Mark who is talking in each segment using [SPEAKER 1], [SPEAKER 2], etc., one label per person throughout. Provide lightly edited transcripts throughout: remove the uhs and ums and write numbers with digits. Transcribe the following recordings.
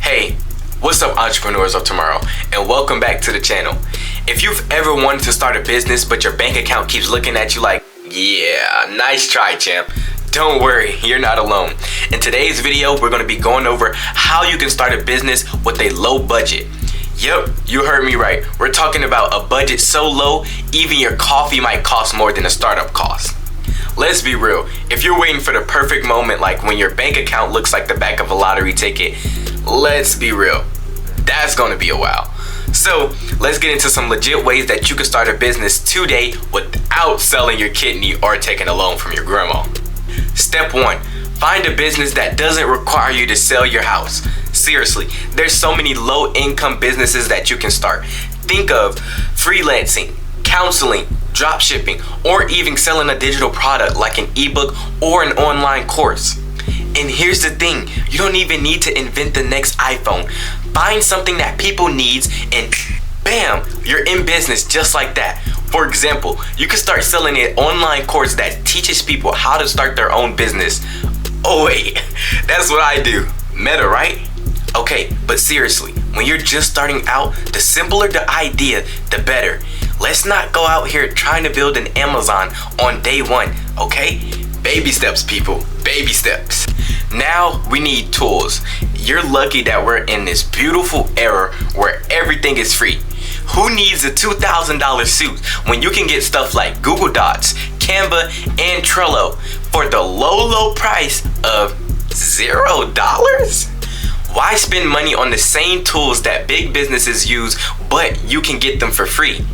[SPEAKER 1] Hey, what's up entrepreneurs of tomorrow, and welcome back to the channel. If you've ever wanted to start a business but your bank account keeps looking at you like, yeah, nice try, champ, don't worry, you're not alone. In today's video, we're going to be going over how you can start a business with a low budget. Yep, you heard me right. We're talking about a budget so low, even your coffee might cost more than a startup costs. Let's be real, if you're waiting for the perfect moment, like when your bank account looks like the back of a lottery ticket, let's be real, that's gonna be a while. So let's get into some legit ways that you can start a business today without selling your kidney or taking a loan from your grandma. Step 1, find a business that doesn't require you to sell your house. Seriously, there's so many low-income businesses that you can start. Think of freelancing, counseling, drop shipping, or even selling a digital product like an ebook or an online course. And here's the thing, you don't even need to invent the next iPhone. Find something that people needs and bam, you're in business just like that. For example, you can start selling an online course that teaches people how to start their own business. Oh wait, that's what I do. Meta, right? Okay, but seriously, when you're just starting out, the simpler the idea, the better. Let's not go out here trying to build an Amazon on day one, okay? Baby steps, people, baby steps. Now we need tools. You're lucky that we're in this beautiful era where everything is free. Who needs a $2,000 suit when you can get stuff like Google Docs, Canva, and Trello for the low price of $0? Why spend money on the same tools that big businesses use, but you can get them for free?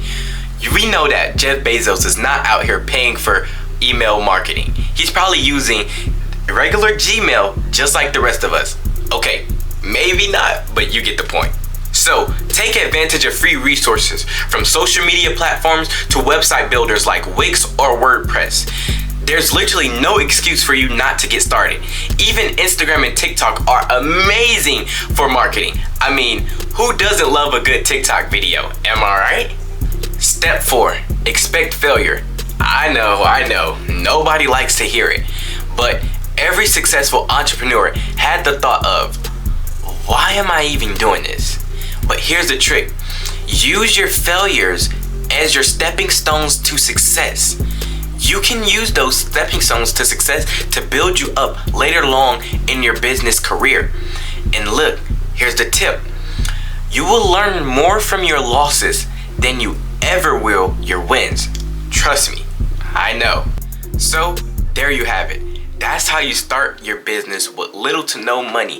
[SPEAKER 1] We know that Jeff Bezos is not out here paying for email marketing. He's probably using regular Gmail just like the rest of us. Okay, maybe not, but you get the point. So take advantage of free resources from social media platforms to website builders like Wix or WordPress. There's literally no excuse for you not to get started. Even Instagram and TikTok are amazing for marketing. I mean, who doesn't love a good TikTok video? Am I right? Step 4, expect failure. I know, nobody likes to hear it, but every successful entrepreneur had the thought of, why am I even doing this? But here's the trick, use your failures as your stepping stones to success. You can use those stepping stones to success to build you up later along in your business career. And look, here's the tip, you will learn more from your losses than you ever will your wins. Trust me, I know. So there you have it. That's how you start your business with little to no money.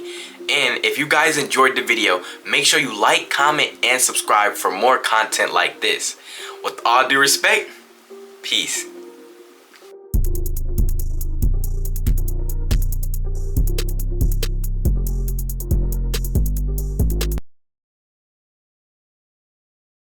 [SPEAKER 1] And if you guys enjoyed the video, make sure you like, comment, and subscribe for more content like this. With all due respect, peace.